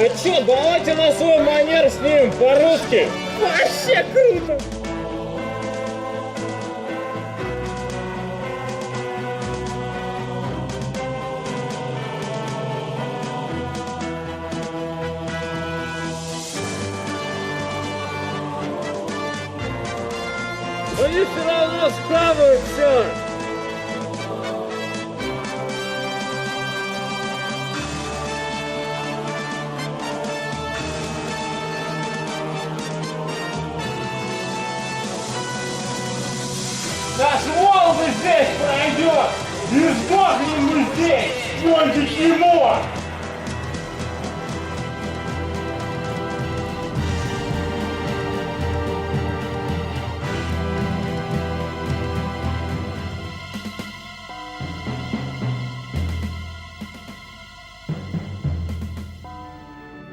А чё, давайте на свой манер снимем по-русски. Вообще круто! Они все равно схавают все. Наш Волга здесь пройдет! Не сдохнем мы здесь! Только чему?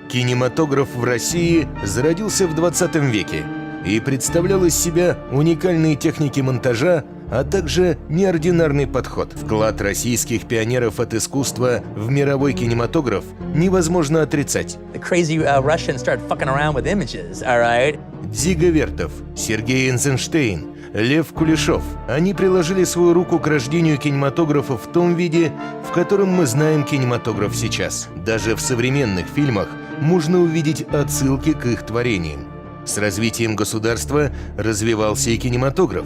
Кинематограф в России зародился в 20 веке и представлял из себя уникальные техники монтажа, а также неординарный подход. Вклад российских пионеров от искусства в мировой кинематограф невозможно отрицать. Дзига Вертов, Сергей Эйзенштейн, Лев Кулешов. Они приложили свою руку к рождению кинематографа в том виде, в котором мы знаем кинематограф сейчас. Даже в современных фильмах можно увидеть отсылки к их творениям. С развитием государства развивался и кинематограф.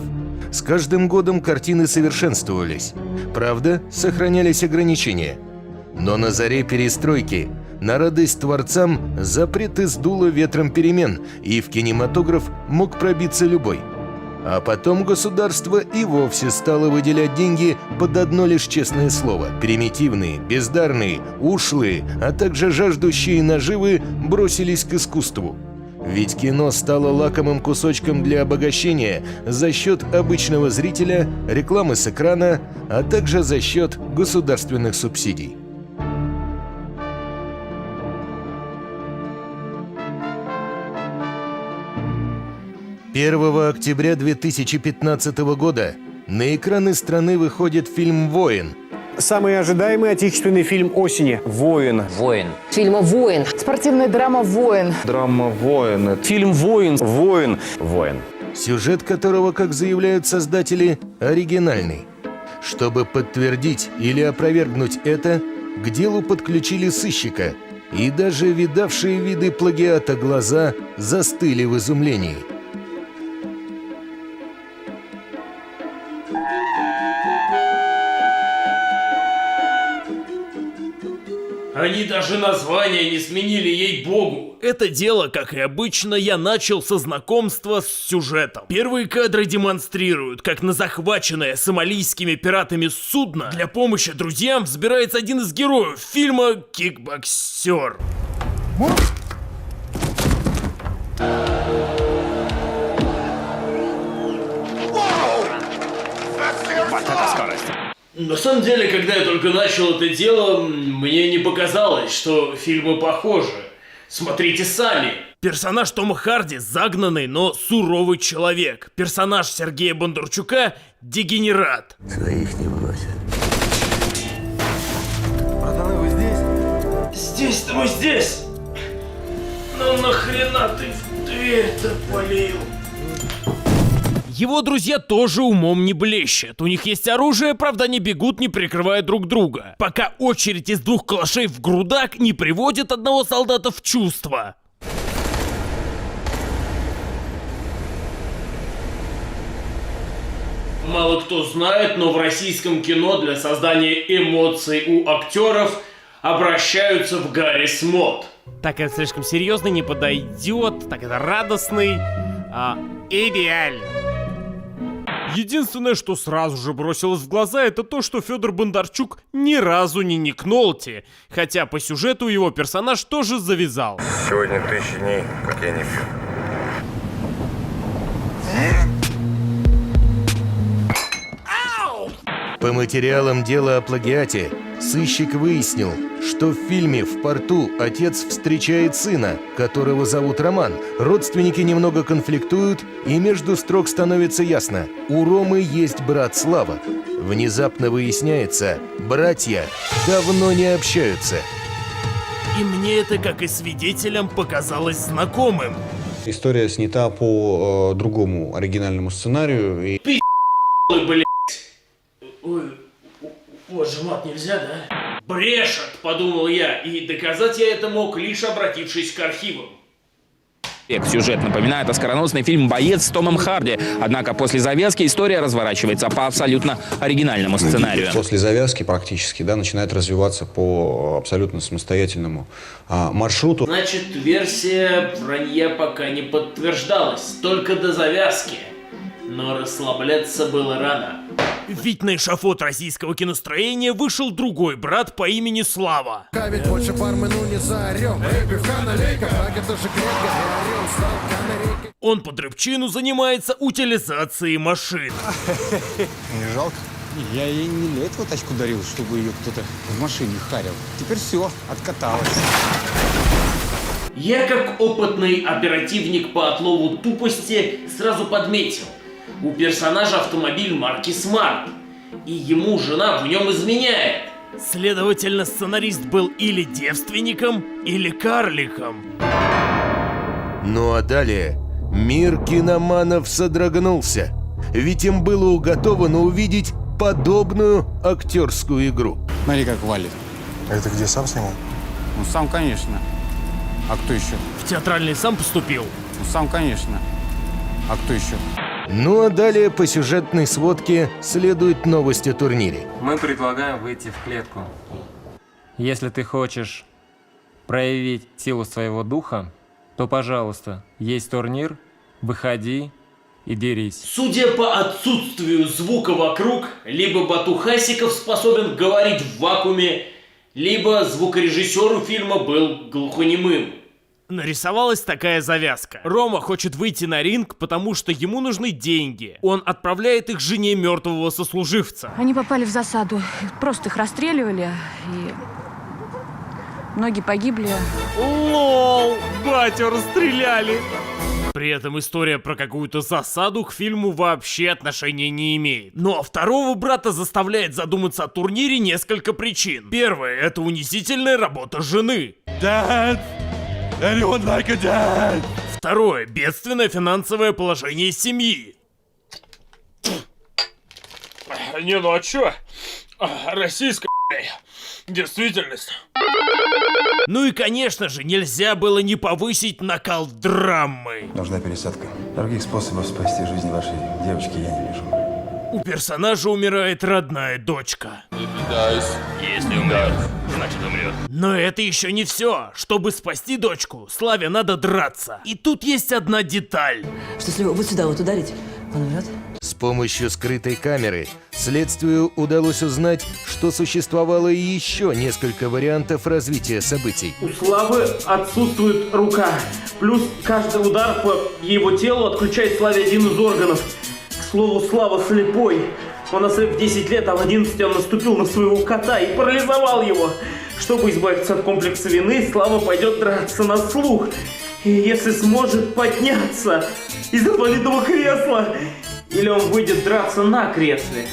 С каждым годом картины совершенствовались. Правда, сохранялись ограничения. Но на заре перестройки, на радость творцам, запреты сдуло ветром перемен, и в кинематограф мог пробиться любой. А потом государство и вовсе стало выделять деньги под одно лишь честное слово. Примитивные, бездарные, ушлые, а также жаждущие наживы бросились к искусству. Ведь кино стало лакомым кусочком для обогащения за счет обычного зрителя, рекламы с экрана, а также за счет государственных субсидий. «1 октября 2015 года на экраны страны выходит фильм «Воин». Самый ожидаемый отечественный фильм осени. «Воин». «Воин». Фильма «Воин». Спортивная драма «Воин». Драма «Воин». Фильм «Воин». «Воин». «Воин». Сюжет которого, как заявляют создатели, оригинальный. Чтобы подтвердить или опровергнуть это, к делу подключили сыщика, и даже видавшие виды плагиата глаза застыли в изумлении. Они даже название не сменили, ей-богу. Это дело, как и обычно, я начал со знакомства с сюжетом. Первые кадры демонстрируют, как на захваченное сомалийскими пиратами судно для помощи друзьям взбирается один из героев фильма «Кикбоксер». Вот это скорость. На самом деле, когда я только начал это дело, мне не показалось, что фильмы похожи. Смотрите сами. Персонаж Тома Харди загнанный, но суровый человек. Персонаж Сергея Бондарчука дегенерат. Своих не бросят. Пацаны, вы здесь? Здесь-то мы здесь. Ну нахрена ты в дверь-то полил? Его друзья тоже умом не блещут. У них есть оружие, правда они бегут, не прикрывая друг друга. Пока очередь из 2 калашей в грудак не приводит одного солдата в чувство. Мало кто знает, но в российском кино для создания эмоций у актеров обращаются в Гаррис Мод. Так это слишком серьезно не подойдет, так это радостный, идеально. Единственное, что сразу же бросилось в глаза, это то, что Федор Бондарчук ни разу не никнолти, хотя по сюжету его персонаж тоже завязал. Сегодня 1000 дней, как я не пью. По материалам дела о плагиате сыщик выяснил, что в фильме «В порту» отец встречает сына, которого зовут Роман. Родственники немного конфликтуют, и между строк становится ясно – у Ромы есть брат Слава. Внезапно выясняется – братья давно не общаются. И мне это, как и свидетелям, показалось знакомым. История снята по другому оригинальному сценарию. И... Ой, блядь. Ой, сжимать нельзя, да? Брешет, подумал я, и доказать я это мог, лишь обратившись к архивам. Сюжет напоминает оскароносный фильм «Боец» с Томом Харди, однако после завязки история разворачивается по абсолютно оригинальному сценарию. После завязки практически, да, начинает развиваться по абсолютно самостоятельному маршруту. Значит, версия вранья пока не подтверждалась, только до завязки. Но расслабляться было рано. Ведь на эшафот российского киностроения вышел другой брат по имени Слава. Он по дрыпчину занимается утилизацией машин. Не жалко? Я ей не для этого тачку дарил, чтобы ее кто-то в машине харил. Теперь все, откаталась. Я, как опытный оперативник по отлову тупости, сразу подметил. У персонажа автомобиль марки Smart, и ему жена в нем изменяет. Следовательно, сценарист был или девственником, или карликом. Ну а далее мир киноманов содрогнулся, ведь им было уготовано увидеть подобную актерскую игру. Смотри, как валит. Это где, сам снимал? Ну, сам, конечно. А кто еще? В театральный сам поступил. Ну, сам, конечно. А кто еще? Ну а далее по сюжетной сводке следует новость о турнире. Мы предлагаем выйти в клетку. Если ты хочешь проявить силу своего духа, то, пожалуйста, есть турнир, выходи и дерись. Судя по отсутствию звука вокруг, либо Батухасиков способен говорить в вакууме, либо звукорежиссер у фильма был глухонемым. Нарисовалась такая завязка. Рома хочет выйти на ринг, потому что ему нужны деньги. Он отправляет их жене мертвого сослуживца. Они попали в засаду. Просто их расстреливали, и многие погибли. Лол, батю расстреляли. При этом история про какую-то засаду к фильму вообще отношения не имеет. Но второго брата заставляет задуматься о турнире несколько причин. Первое — это унизительная работа жены. Второе — бедственное финансовое положение семьи. Не, ну а чё? Российская действительность. Ну и, конечно же, нельзя было не повысить накал драмы. Нужна пересадка. Других способов спасти жизнь вашей девочки я не вижу. У персонажа умирает родная дочка. Если умрет, значит умрет. Но это еще не все. Чтобы спасти дочку, Славе надо драться. И тут есть одна деталь. Что если вот сюда вот ударить, он умрет? С помощью скрытой камеры следствию удалось узнать, что существовало еще несколько вариантов развития событий. У Славы отсутствует рука. Плюс каждый удар по его телу отключает Славе один из органов. К слову, Слава слепой. Он ослеп в 10 лет, а в 11 он наступил на своего кота и парализовал его. Чтобы избавиться от комплекса вины, Слава пойдет драться на слух. И если сможет подняться из инвалидного кресла, или он выйдет драться на кресле.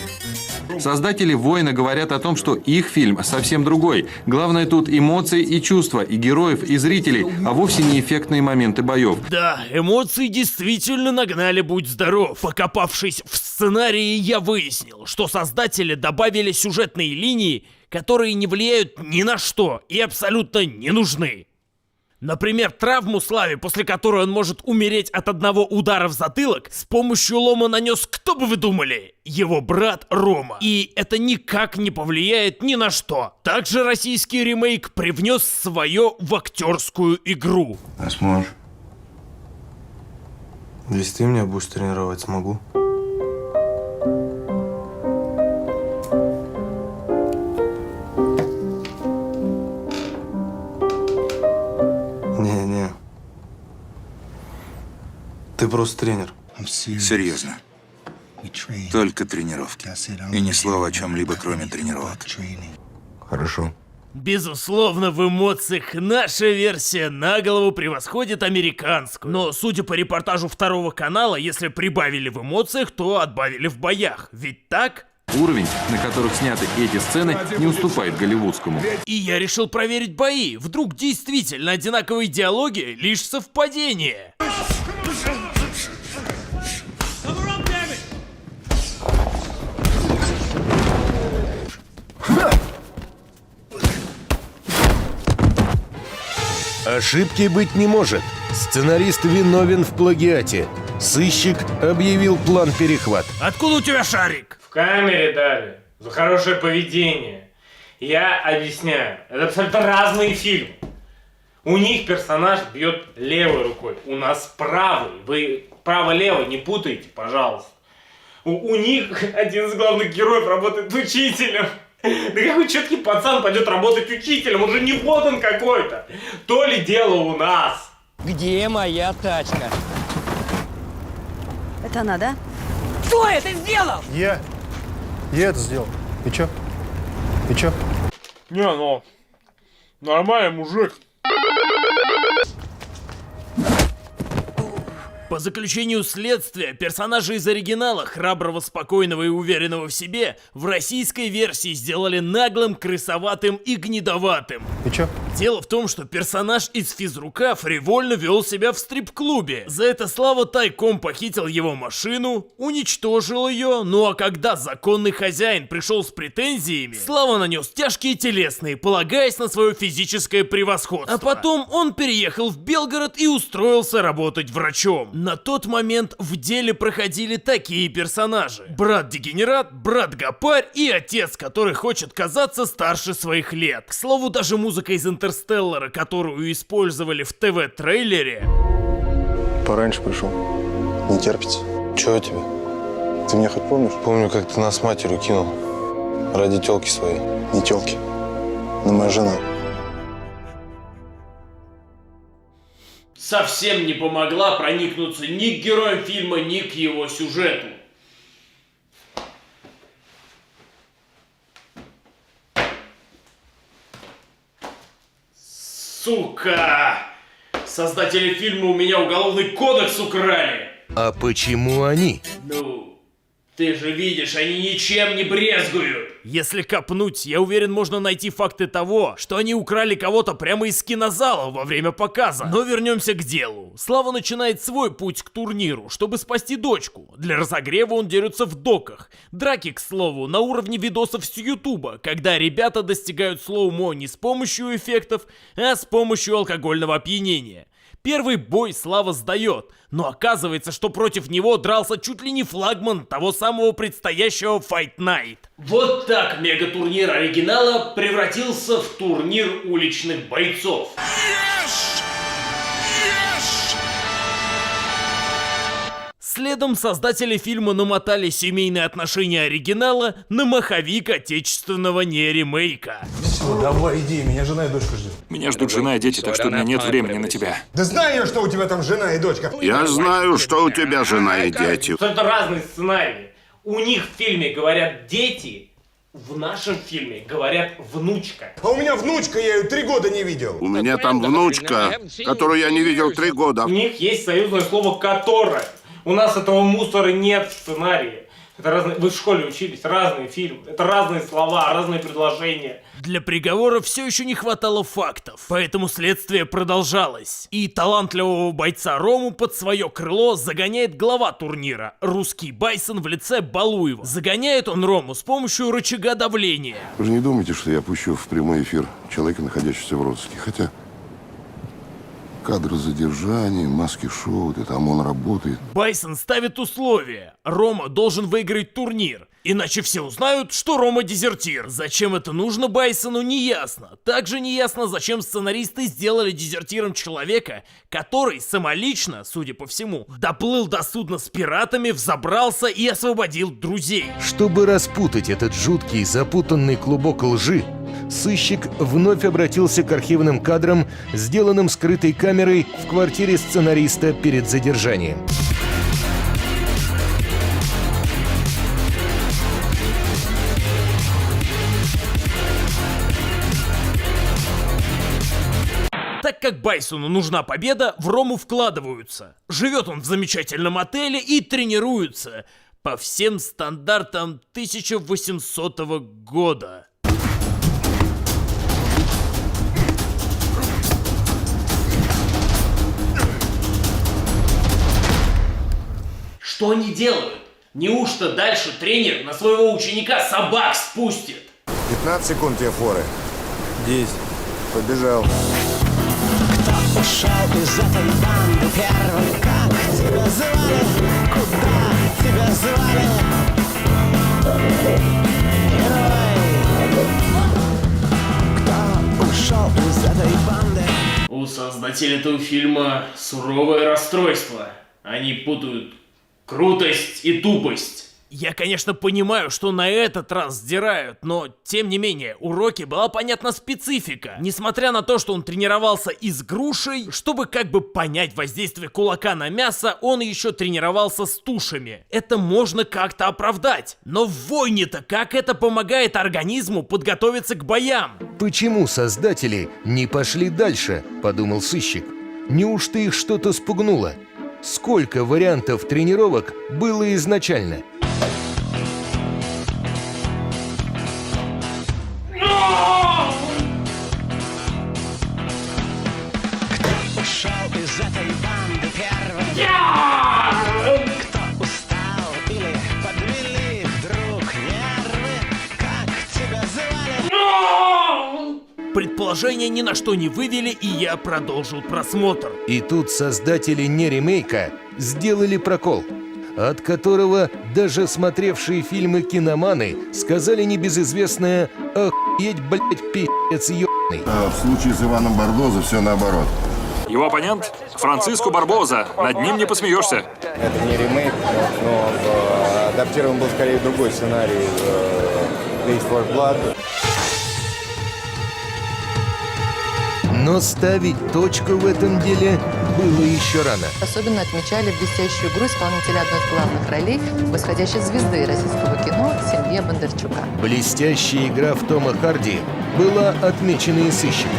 Создатели «Воина» говорят о том, что их фильм совсем другой. Главное тут эмоции и чувства, и героев, и зрителей, а вовсе не эффектные моменты боев. Да, эмоции действительно нагнали «Будь здоров». Покопавшись в сценарии, я выяснил, что создатели добавили сюжетные линии, которые не влияют ни на что и абсолютно не нужны. Например, травму Славе, после которой он может умереть от одного удара в затылок, с помощью лома нанес, кто бы вы думали, его брат Рома. И это никак не повлияет ни на что. Также российский ремейк привнес свое в актерскую игру. А сможешь? Если ты меня будешь тренировать, смогу. Не-не. Ты просто тренер. Серьезно. Только тренировки. И ни слова о чем-либо, кроме тренировок. Хорошо. Безусловно, в эмоциях наша версия на голову превосходит американскую. Но, судя по репортажу Второго канала, если прибавили в эмоциях, то отбавили в боях. Ведь так? Уровень, на которых сняты эти сцены, не уступает голливудскому. И я решил проверить бои. Вдруг действительно одинаковые диалоги — лишь совпадение. Ошибки быть не может. Сценарист виновен в плагиате. Сыщик объявил план перехват. Откуда у тебя шарик? В камере дали. За хорошее поведение. Я объясняю. Это абсолютно разные фильмы. У них персонаж бьет левой рукой. У нас правой. Вы право-лево не путайте, пожалуйста. У них один из главных героев работает учителем. Да какой четкий пацан пойдет работать учителем? Он же не ботан какой-то. То ли дело у нас. Где моя тачка? Это она, да? Кто это сделал? Я это сделал. И чё? И чё? Не, ну, нормальный мужик. По заключению следствия, персонажа из оригинала, храброго, спокойного и уверенного в себе, в российской версии сделали наглым, крысоватым и гнидоватым. И чё? Дело в том, что персонаж из «Физрука» фривольно вел себя в стрип-клубе. За это Слава тайком похитил его машину, уничтожил ее, ну а когда законный хозяин пришел с претензиями, Слава нанес тяжкие телесные, полагаясь на свое физическое превосходство. А потом он переехал в Белгород и устроился работать врачом. На тот момент в деле проходили такие персонажи: брат-дегенерат, брат-гопарь и отец, который хочет казаться старше своих лет. К слову, даже музыка из «Интерстеллара», которую использовали в ТВ-трейлере... Пораньше пришел. Не терпится. Чего тебе? Ты меня хоть помнишь? Помню, как ты нас с матерью кинул. Ради тёлки своей. Не тёлки. Но моя жена. Совсем не помогла проникнуться ни к героям фильма, ни к его сюжету. Сука! Создатели фильма у меня уголовный кодекс украли! А почему они? Ну, ты же видишь, они ничем не брезгуют! Если копнуть, я уверен, можно найти факты того, что они украли кого-то прямо из кинозала во время показа. Но вернемся к делу. Слава начинает свой путь к турниру, чтобы спасти дочку. Для разогрева он дерется в доках. Драки, к слову, на уровне видосов с Ютуба, когда ребята достигают слоумо не с помощью эффектов, а с помощью алкогольного опьянения. Первый бой Слава сдает, но оказывается, что против него дрался чуть ли не флагман того самого предстоящего Fight Night. Вот так мегатурнир оригинала превратился в турнир уличных бойцов. Следом создатели фильма намотали семейные отношения оригинала на маховик отечественного не-ремейка. Все, давай иди, меня жена и дочка ждет. Меня ждут жена и дети, так что у меня нет времени на тебя. Да знаю я, что у тебя там жена и дочка. Я знаю, что у тебя жена и дети. Это разные сценарии. У них в фильме говорят дети, в нашем фильме говорят внучка. А у меня внучка, я ее 3 года не видел. У меня там внучка, которую я не видел 3 года. У них есть союзное слово «которое». У нас этого мусора нет в сценарии. Это разные... Вы в школе учились, разные фильмы, это разные слова, разные предложения. Для приговора все еще не хватало фактов, поэтому следствие продолжалось. И талантливого бойца Рому под свое крыло загоняет глава турнира, русский Байсон в лице Балуева. Загоняет он Рому с помощью рычага давления. Вы же не думаете, что я пущу в прямой эфир человека, находящегося в розыске? Хотя... Кадры задержания, маски-шоу, там он работает. Байсон ставит условия. Рома должен выиграть турнир. Иначе все узнают, что Рома дезертир. Зачем это нужно Байсону, не ясно. Также не ясно, зачем сценаристы сделали дезертиром человека, который самолично, судя по всему, доплыл до судна с пиратами, взобрался и освободил друзей. Чтобы распутать этот жуткий, запутанный клубок лжи, сыщик вновь обратился к архивным кадрам, сделанным скрытой камерой в квартире сценариста перед задержанием. Так как Байсону нужна победа, в Рому вкладываются. Живет он в замечательном отеле и тренируется. по всем стандартам 1800 года. Что они делают? Неужто дальше тренер на своего ученика собак спустит? 15 секунд тебе форы. 10. Побежал. Кто ушел из этой банды первым? Как тебя звали? Куда тебя звали? Герой. Кто ушел из этой банды? У создателей этого фильма суровое расстройство. Они путают крутость и тупость. Я, конечно, понимаю, что на этот раз сдирают, но, тем не менее, у Рокки была понятна специфика. Несмотря на то, что он тренировался и с грушей, чтобы как бы понять воздействие кулака на мясо, он еще тренировался с тушами. Это можно как-то оправдать. Но в войне-то как это помогает организму подготовиться к боям? Почему создатели не пошли дальше, подумал сыщик. Неужто их что-то спугнуло? Сколько вариантов тренировок было изначально? Кто ушел из этой банды первым? Кто устал или подвели вдруг нервы? Как тебя звали? Предположения ни на что не вывели, и я продолжил просмотр. И тут создатели не ремейка сделали прокол, от которого даже смотревшие фильмы киноманы сказали небезызвестное «Охуеть, блять, пи***ц ебаный». А в случае с Иваном Бардозо все наоборот. Его оппонент Франциско Барбоза. Над ним не посмеешься. Это не ремейк, но адаптирован был скорее другой сценарий Taste for Blood. Но ставить точку в этом деле было еще рано. Особенно отмечали блестящую игру исполнителя одной из главных ролей восходящей звезды российского кино Сергея Бондарчука. Блестящая игра в Тома Харди была отмечена и сыщиком.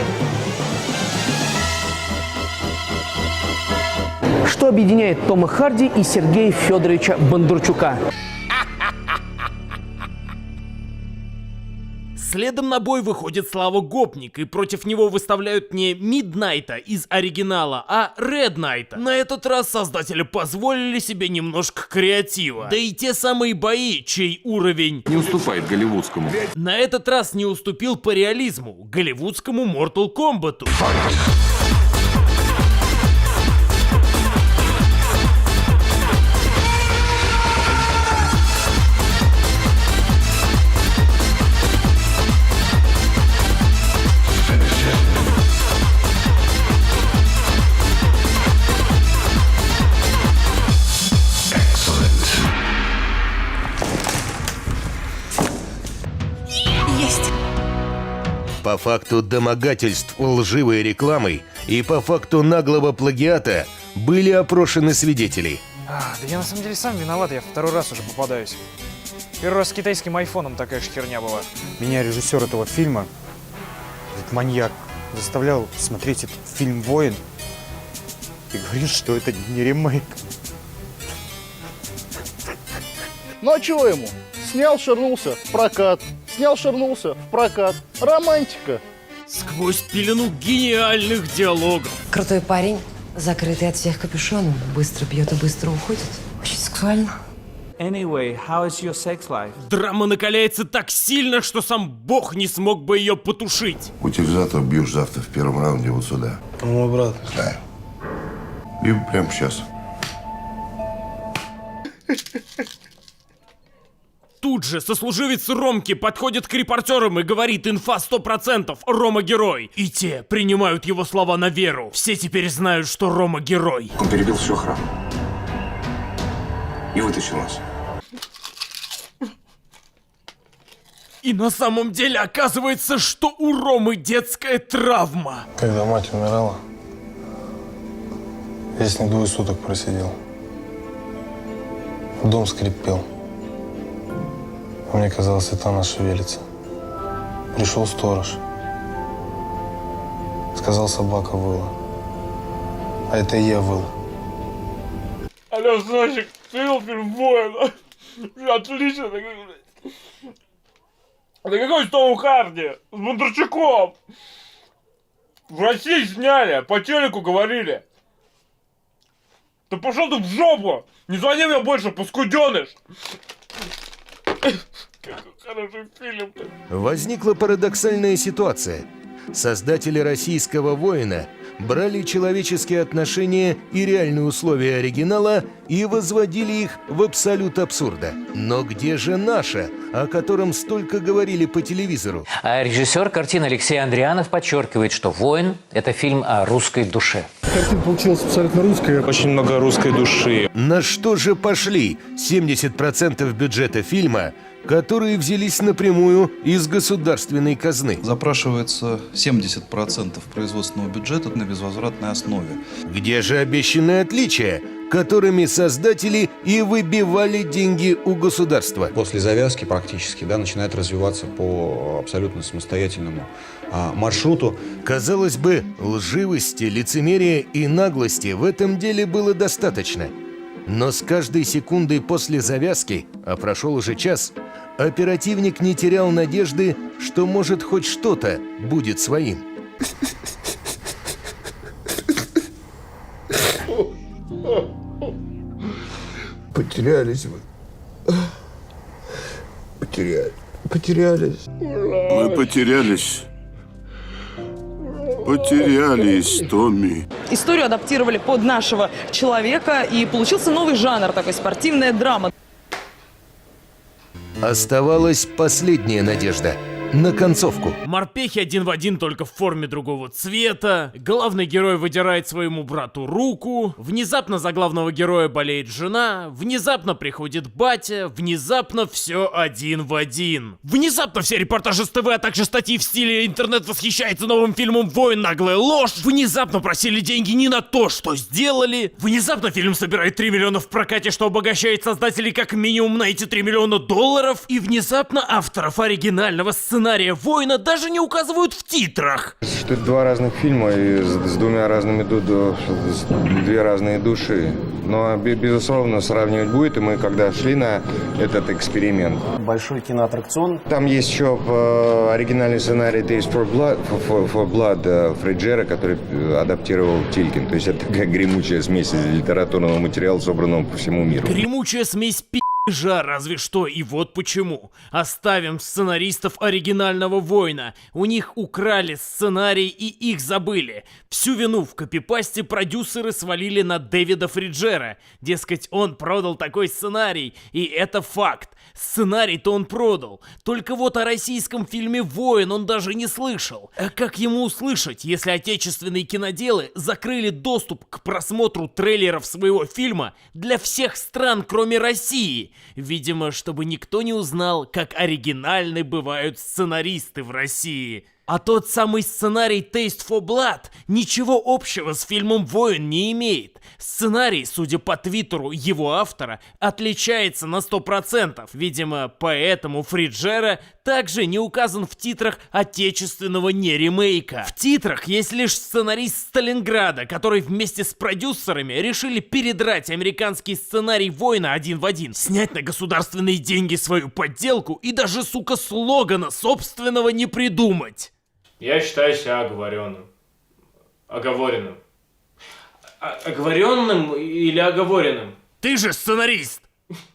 Что объединяет Тома Харди и Сергея Федоровича Бондарчука? Следом на бой выходит Слава Гопник, и против него выставляют не Миднайта из оригинала, а Ред Найта. На этот раз создатели позволили себе немножко креатива. Да и те самые бои, чей уровень не уступает голливудскому. На этот раз не уступил по реализму голливудскому Mortal Kombat. По факту домогательств лживой рекламой и по факту наглого плагиата были опрошены свидетели. Да я на самом деле сам виноват, я второй раз уже попадаюсь. Первый раз с китайским айфоном такая же херня была. Меня режиссер этого фильма, этот маньяк, заставлял смотреть этот фильм «Воин» и говорит, что это не ремейк. Ну а чего ему? Снял, шарнулся, в прокат. Снял, шарнулся, в прокат. Романтика. Сквозь пелену гениальных диалогов. Крутой парень, закрытый от всех капюшоном. Быстро пьет и быстро уходит. Очень сексуально. Anyway, how is your sex life? Драма накаляется так сильно, что сам Бог не смог бы ее потушить. Утилизатор бьешь завтра в первом раунде вот сюда. Ну, брат. Да. Либо прямо сейчас. Тут же сослуживец Ромки подходит к репортерам и говорит: инфа 100%, Рома герой. И те принимают его слова на веру. Все теперь знают, что Рома герой. Он перебил всю охрану и вытащил нас. И на самом деле оказывается, что у Ромы детская травма. Когда мать умирала, я с ней 2 суток просидел. Дом скрипел. А мне казалось, это она шевелится. Пришел сторож. Сказал, собака выла. А это я выл. Алло, сыночек, ты видел фильм «Воин»? Отлично. Это какой с Томом Харди? С Бондарчуком. В России сняли, по телеку говорили. Да пошел ты в жопу! Не звони мне больше, паскуденыш! Какой хороший фильм. Возникла парадоксальная ситуация. Создатели «Российского воина» брали человеческие отношения и реальные условия оригинала и возводили их в абсолют абсурда. Но где же наше, о котором столько говорили по телевизору? А режиссер картины Алексей Андрианов подчеркивает, что «Воин» — это фильм о русской душе. Картина получилась абсолютно русская. Очень много русской души. На что же пошли 70% бюджета фильма, которые взялись напрямую из государственной казны? Запрашивается 70% производственного бюджета на безвозвратной основе. Где же обещанные отличия, которыми создатели и выбивали деньги у государства? После завязки практически, да, начинает развиваться по абсолютно самостоятельному маршруту. Казалось бы, лживости, лицемерия и наглости в этом деле было достаточно. Но с каждой секундой после завязки, а прошел уже час, оперативник не терял надежды, что, может, хоть что-то будет своим. Потерялись мы. Потерялись. Мы потерялись. Потерялись, Томми. Историю адаптировали под нашего человека, и получился новый жанр, такой спортивная драма. Оставалась последняя надежда на концовку. Морпехи один в один, только в форме другого цвета. Главный герой выдирает своему брату руку. Внезапно за главного героя болеет жена. Внезапно приходит батя. Внезапно все один в один. Внезапно все репортажи с ТВ, а также статьи в стиле «Интернет восхищается новым фильмом «Воин. Наглая ложь». Внезапно просили деньги не на то, что сделали. Внезапно фильм собирает 3 миллиона в прокате, что обогащает создателей как минимум на эти 3 миллиона долларов. И внезапно авторов оригинального сценария «Воина» даже не указывают в титрах. Что это два разных фильма и с двумя разными две разные души. Но, безусловно, сравнивать будет, и мы когда шли на этот эксперимент. Большой киноаттракцион. Там есть еще оригинальный сценарий «Taste for Blood» Фреджера, который адаптировал Тилькин. То есть это такая гремучая смесь литературного материала, собранного по всему миру. Гремучая смесь пи***жа, разве что. И вот почему. Оставим сценаристов оригинального «Воина». У них украли сценарий и их забыли. Всю вину в копипасте продюсеры свалили на Дэвида Фреджера. Дескать, он продал такой сценарий, и это факт. Сценарий-то он продал. Только вот о российском фильме «Воин» он даже не слышал. А как ему услышать, если отечественные киноделы закрыли доступ к просмотру трейлеров своего фильма для всех стран, кроме России? Видимо, чтобы никто не узнал, как оригинальны бывают сценаристы в России. А тот самый сценарий «Taste for Blood» ничего общего с фильмом «Воин» не имеет. Сценарий, судя по твиттеру его автора, отличается на 100%. Видимо, поэтому Фреджера также не указан в титрах отечественного не-ремейка. В титрах есть лишь сценарист Сталинграда, который вместе с продюсерами решили передрать американский сценарий «Воина» один в один, снять на государственные деньги свою подделку и даже, сука, слогана собственного не придумать. Я считаю себя оговоренным. Оговоренным. Оговоренным или оговоренным? Ты же сценарист!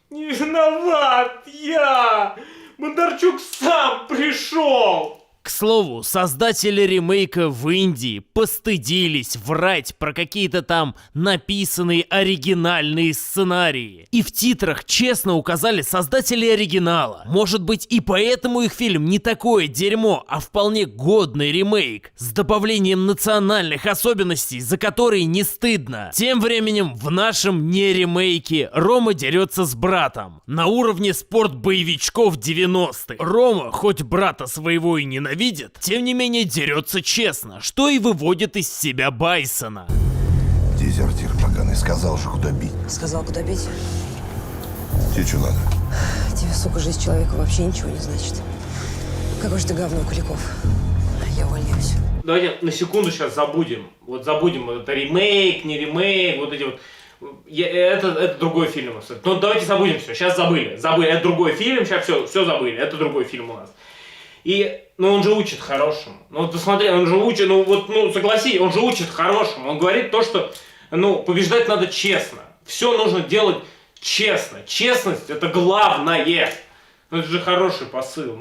Не виноват я! Бондарчук сам пришел! К слову, создатели ремейка в Индии постыдились врать про какие-то там написанные оригинальные сценарии. И в титрах честно указали создатели оригинала. Может быть, и поэтому их фильм не такое дерьмо, а вполне годный ремейк, с добавлением национальных особенностей, за которые не стыдно. Тем временем в нашем не ремейке Рома дерется с братом. На уровне спорт-боевичков 90-х. Рома, хоть брата своего и ненавидит, тем не менее дерется честно, что и выводит из себя Байсона. Дезертир поганый, сказал же, куда бить. Сказал, куда бить? Тебе что надо? Тебе, сука, жизнь человека вообще ничего не значит. Какой же ты говно, Куликов. Я увольняюсь. Давайте на секунду сейчас забудем. Вот забудем, это ремейк, не ремейк, вот эти вот Это другой фильм. Ну, давайте забудем все. Сейчас забыли. Это другой фильм. Сейчас все забыли. Это другой фильм у нас. И, он же учит хорошему. Ну, ты смотри, он же учит, согласись, он же учит хорошему. Он говорит то, что, побеждать надо честно. Все нужно делать честно. Честность — это главное. Это же хороший посыл.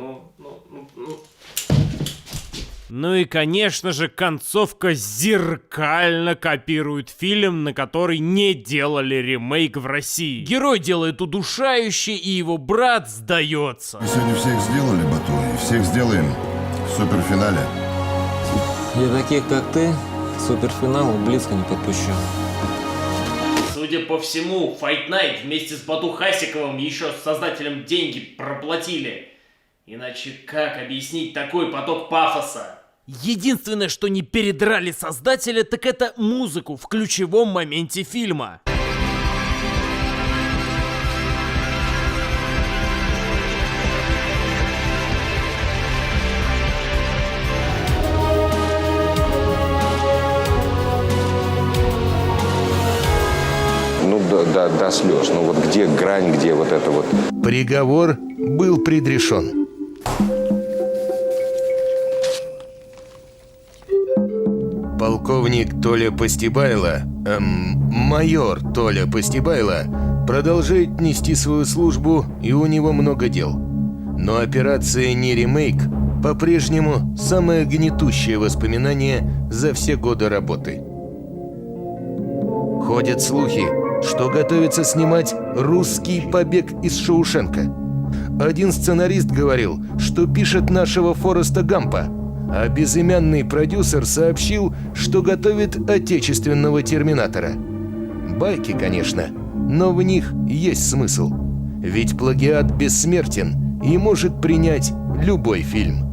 Ну и, конечно же, концовка зеркально копирует фильм, на который не делали ремейк в России. Герой делает удушающий, и его брат сдается. Мы сегодня всех сделали, Бату, и всех сделаем в суперфинале. Я таких, как ты, к суперфиналу близко не подпущу. Судя по всему, Fight Night вместе с Бату Хасиковым еще с создателем деньги проплатили. Иначе как объяснить такой поток пафоса? Единственное, что не передрали создателя, так это музыку в ключевом моменте фильма. До слез. Где грань, где вот это вот? Приговор был предрешен. Полковник Толя Постибайло, майор Толя Постибайло продолжает нести свою службу, и у него много дел. Но операция «Не ремейк» по-прежнему самое гнетущее воспоминание за все годы работы. Ходят слухи, что готовится снимать «Русский побег из Шоушенка». Один сценарист говорил, что пишет нашего Фореста Гампа, а безымянный продюсер сообщил, что готовит отечественного «Терминатора». Байки, конечно, но в них есть смысл. Ведь плагиат бессмертен и может принять любой фильм.